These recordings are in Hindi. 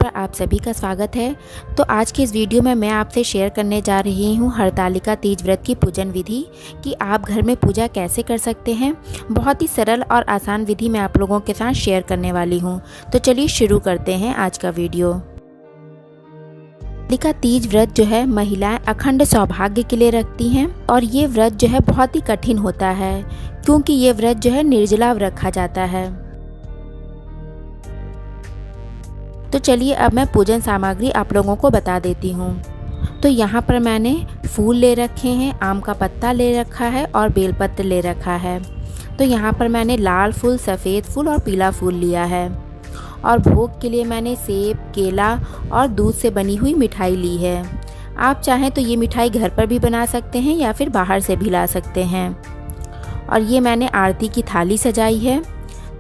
पर आप सभी का स्वागत है। तो आज की इस वीडियो में मैं आपसे शेयर करने जा रही हूँ हरतालिका तीज व्रत की पूजन विधि कि आप घर में पूजा कैसे कर सकते हैं। बहुत ही सरल और आसान विधि मैं आप लोगों के साथ शेयर करने वाली हूँ। तो चलिए शुरू करते हैं आज का वीडियो। हरतालिका तीज व्रत जो है महिलाएं अखंड सौभाग्य के लिए रखती हैं और ये व्रत जो है बहुत ही कठिन होता है क्योंकि ये व्रत जो है निर्जला रखा जाता है। तो चलिए अब मैं पूजन सामग्री आप लोगों को बता देती हूँ। तो यहाँ पर मैंने फूल ले रखे हैं, आम का पत्ता ले रखा है और बेलपत्र ले रखा है। तो यहाँ पर मैंने लाल फूल, सफ़ेद फूल और पीला फूल लिया है और भोग के लिए मैंने सेब, केला और दूध से बनी हुई मिठाई ली है। आप चाहें तो ये मिठाई घर पर भी बना सकते हैं या फिर बाहर से भी ला सकते हैं। और ये मैंने आरती की थाली सजाई है।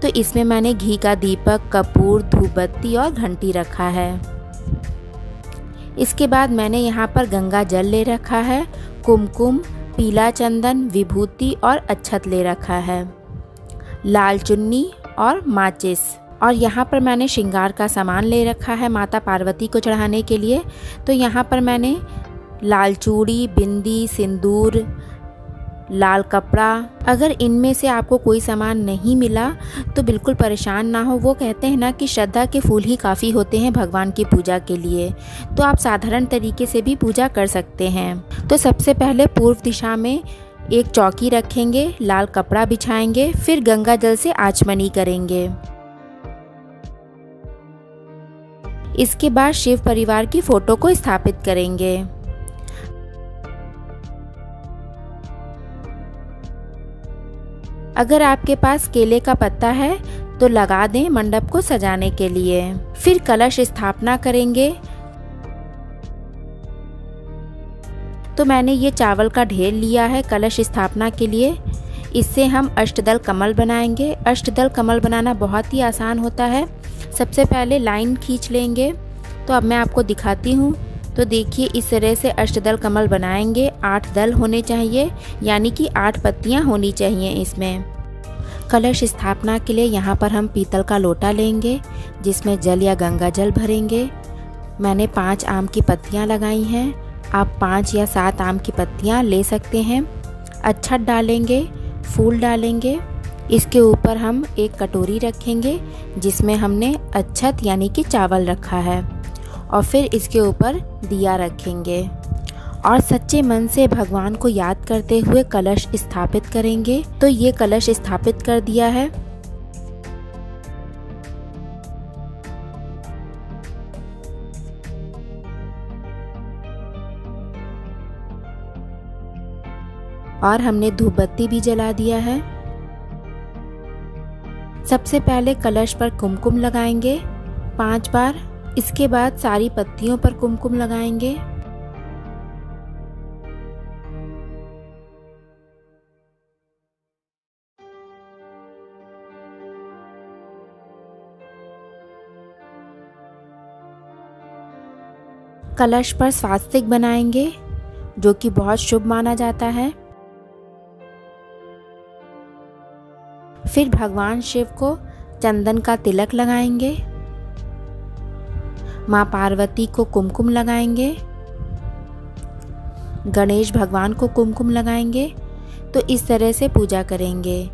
तो इसमें मैंने घी का दीपक, कपूर, धूपबत्ती और घंटी रखा है। इसके बाद मैंने यहाँ पर गंगा जल ले रखा है, कुमकुम, पीला चंदन, विभूति और अक्षत ले रखा है, लाल चुन्नी और माचिस। और यहाँ पर मैंने श्रृंगार का सामान ले रखा है माता पार्वती को चढ़ाने के लिए। तो यहाँ पर मैंने लाल चूड़ी, बिंदी, सिंदूर, लाल कपड़ा। अगर इनमें से आपको कोई सामान नहीं मिला तो बिल्कुल परेशान ना हो। वो कहते हैं ना कि श्रद्धा के फूल ही काफ़ी होते हैं भगवान की पूजा के लिए। तो आप साधारण तरीके से भी पूजा कर सकते हैं। तो सबसे पहले पूर्व दिशा में एक चौकी रखेंगे, लाल कपड़ा बिछाएंगे, फिर गंगा जल से आचमनी करेंगे। इसके बाद शिव परिवार की फोटो को स्थापित करेंगे। अगर आपके पास केले का पत्ता है तो लगा दें मंडप को सजाने के लिए। फिर कलश स्थापना करेंगे। तो मैंने ये चावल का ढेर लिया है कलश स्थापना के लिए। इससे हम अष्टदल कमल बनाएंगे। अष्टदल कमल बनाना बहुत ही आसान होता है। सबसे पहले लाइन खींच लेंगे। तो अब मैं आपको दिखाती हूँ। तो देखिए इस तरह से अष्टदल कमल बनाएंगे। 8 दल होने चाहिए, यानी कि 8 पत्तियां होनी चाहिए इसमें। कलश स्थापना के लिए यहाँ पर हम पीतल का लोटा लेंगे जिसमें जल या गंगा जल भरेंगे। मैंने 5 आम की पत्तियां लगाई हैं। आप 5 या 7 आम की पत्तियां ले सकते हैं। अक्षत डालेंगे, फूल डालेंगे। इसके ऊपर हम एक कटोरी रखेंगे जिसमें हमने अक्षत यानी कि चावल रखा है और फिर इसके ऊपर दिया रखेंगे और सच्चे मन से भगवान को याद करते हुए कलश स्थापित करेंगे। तो ये कलश स्थापित कर दिया है। और हमने धूपबत्ती भी जला दिया है। सबसे पहले कलश पर कुमकुम लगाएंगे 5 बार। इसके बाद सारी पत्तियों पर कुमकुम लगाएंगे। कलश पर स्वास्तिक बनाएंगे जो कि बहुत शुभ माना जाता है। फिर भगवान शिव को चंदन का तिलक लगाएंगे। माँ पार्वती को कुमकुम लगाएंगे। गणेश भगवान को कुमकुम लगाएंगे। तो इस तरह से पूजा करेंगे।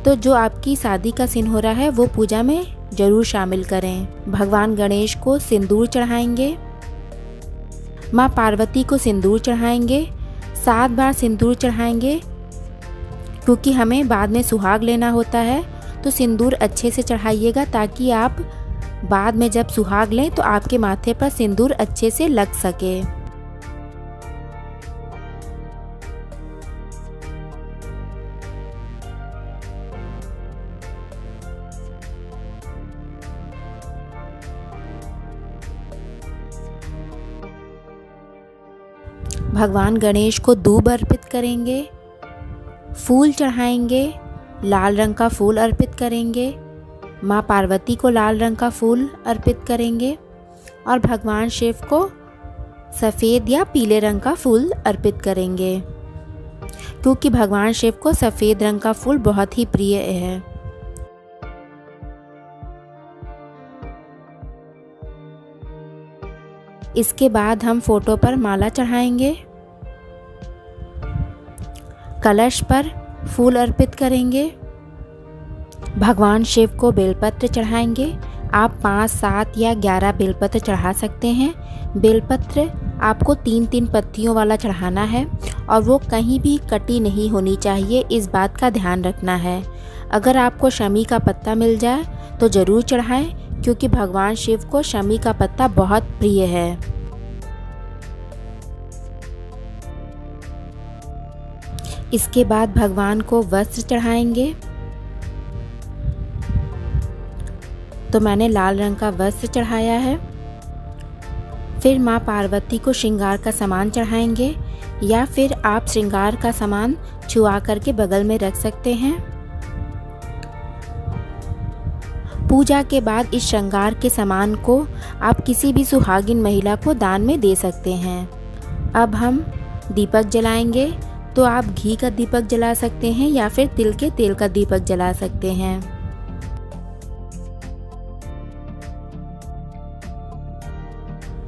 तो जो आपकी शादी का सीन हो रहा है वो पूजा में जरूर शामिल करें। भगवान गणेश को सिंदूर चढ़ाएंगे। माँ पार्वती को सिंदूर चढ़ाएंगे। 7 बार सिंदूर चढ़ाएंगे क्योंकि हमें बाद में सुहाग लेना होता है। तो सिंदूर अच्छे से चढ़ाइएगा ताकि आप बाद में जब सुहाग लें तो आपके माथे पर सिंदूर अच्छे से लग सके। भगवान गणेश को दूब अर्पित करेंगे, फूल चढ़ाएंगे, लाल रंग का फूल अर्पित करेंगे। माँ पार्वती को लाल रंग का फूल अर्पित करेंगे और भगवान शिव को सफ़ेद या पीले रंग का फूल अर्पित करेंगे। क्योंकि भगवान शिव को सफ़ेद रंग का फूल बहुत ही प्रिय है। इसके बाद हम फोटो पर माला चढ़ाएंगे, कलश पर फूल अर्पित करेंगे, भगवान शिव को बेलपत्र चढ़ाएंगे। आप 5, 7 या 11 बेलपत्र चढ़ा सकते हैं। बेलपत्र आपको 3-3 पत्तियों वाला चढ़ाना है और वो कहीं भी कटी नहीं होनी चाहिए, इस बात का ध्यान रखना है। अगर आपको शमी का पत्ता मिल जाए तो ज़रूर चढ़ाएं, क्योंकि भगवान शिव को शमी का पत्ता बहुत प्रिय है। इसके बाद भगवान को वस्त्र चढ़ाएंगे। तो मैंने लाल रंग का वस्त्र चढ़ाया है। फिर माँ पार्वती को श्रृंगार का सामान चढ़ाएंगे, या फिर आप श्रृंगार का सामान छुआ करके बगल में रख सकते हैं। पूजा के बाद इस श्रृंगार के सामान को आप किसी भी सुहागिन महिला को दान में दे सकते हैं। अब हम दीपक जलाएंगे। तो आप घी का दीपक जला सकते हैं या फिर तिल के तेल का दीपक जला सकते हैं।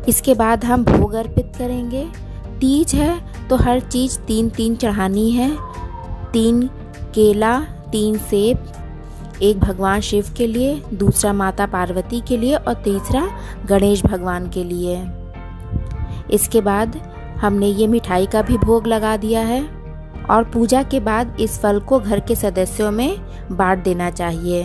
इसके बाद हम भोग अर्पित करेंगे। तीज है तो हर चीज़ 3-3 चढ़ानी है। 3 केला, 3 सेब, एक भगवान शिव के लिए, दूसरा माता पार्वती के लिए और तीसरा गणेश भगवान के लिए। इसके बाद हमने ये मिठाई का भी भोग लगा दिया है और पूजा के बाद इस फल को घर के सदस्यों में बांट देना चाहिए।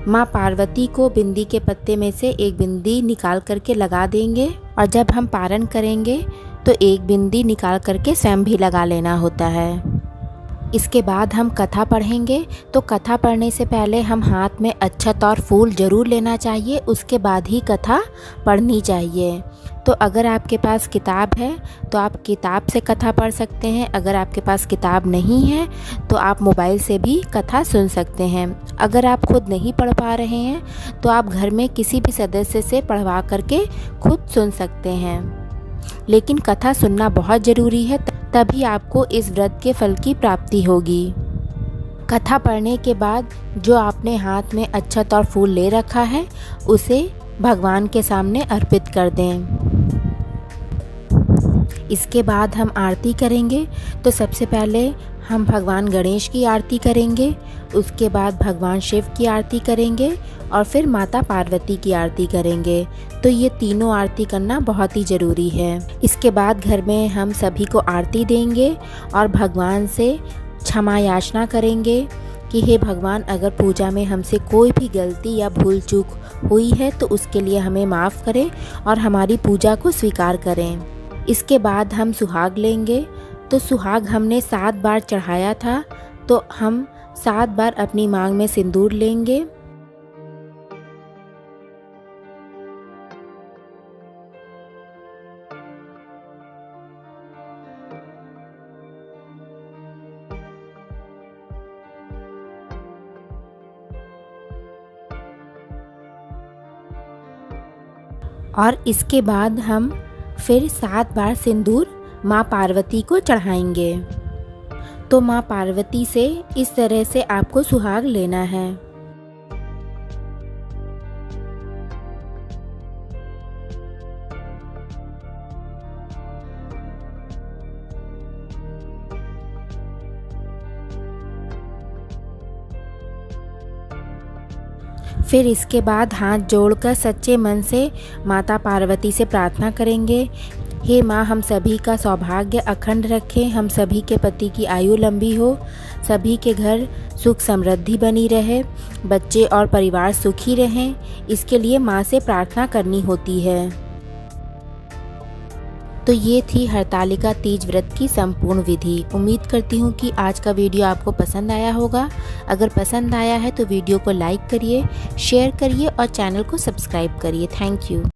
माँ पार्वती को बिंदी के पत्ते में से एक बिंदी निकाल करके लगा देंगे और जब हम पारण करेंगे तो एक बिंदी निकाल करके स्वयं भी लगा लेना होता है। इसके बाद हम कथा पढ़ेंगे। तो कथा पढ़ने से पहले हम हाथ में अक्षत और फूल ज़रूर लेना चाहिए, उसके बाद ही कथा पढ़नी चाहिए। तो अगर आपके पास किताब है तो आप किताब से कथा पढ़ सकते हैं। अगर आपके पास किताब नहीं है तो आप मोबाइल से भी कथा सुन सकते हैं। अगर आप खुद नहीं पढ़ पा रहे हैं तो आप घर में किसी भी सदस्य से पढ़वा करके खुद सुन सकते हैं। लेकिन कथा सुनना बहुत ज़रूरी है, तभी आपको इस व्रत के फल की प्राप्ति होगी। कथा पढ़ने के बाद जो आपने हाथ में अक्षत और फूल ले रखा है उसे भगवान के सामने अर्पित कर दें। इसके बाद हम आरती करेंगे। तो सबसे पहले हम भगवान गणेश की आरती करेंगे, उसके बाद भगवान शिव की आरती करेंगे और फिर माता पार्वती की आरती करेंगे। तो ये तीनों आरती करना बहुत ही ज़रूरी है। इसके बाद घर में हम सभी को आरती देंगे और भगवान से क्षमा याचना करेंगे कि हे भगवान, अगर पूजा में हमसे कोई भी गलती या भूल चूक हुई है तो उसके लिए हमें माफ़ करें और हमारी पूजा को स्वीकार करें। इसके बाद हम सुहाग लेंगे। तो सुहाग हमने 7 बार चढ़ाया था, तो हम 7 बार अपनी मांग में सिंदूर लेंगे। और इसके बाद हम फिर 7 बार सिंदूर माँ पार्वती को चढ़ाएंगे। तो माँ पार्वती से इस तरह से आपको सुहाग लेना है। फिर इसके बाद हाथ जोड़कर सच्चे मन से माता पार्वती से प्रार्थना करेंगे, हे माँ, हम सभी का सौभाग्य अखंड रखें, हम सभी के पति की आयु लंबी हो, सभी के घर सुख समृद्धि बनी रहे, बच्चे और परिवार सुखी रहें। इसके लिए माँ से प्रार्थना करनी होती है। तो ये थी हरतालिका तीज व्रत की संपूर्ण विधि। उम्मीद करती हूँ कि आज का वीडियो आपको पसंद आया होगा। अगर पसंद आया है तो वीडियो को लाइक करिए, शेयर करिए और चैनल को सब्सक्राइब करिए। Thank you.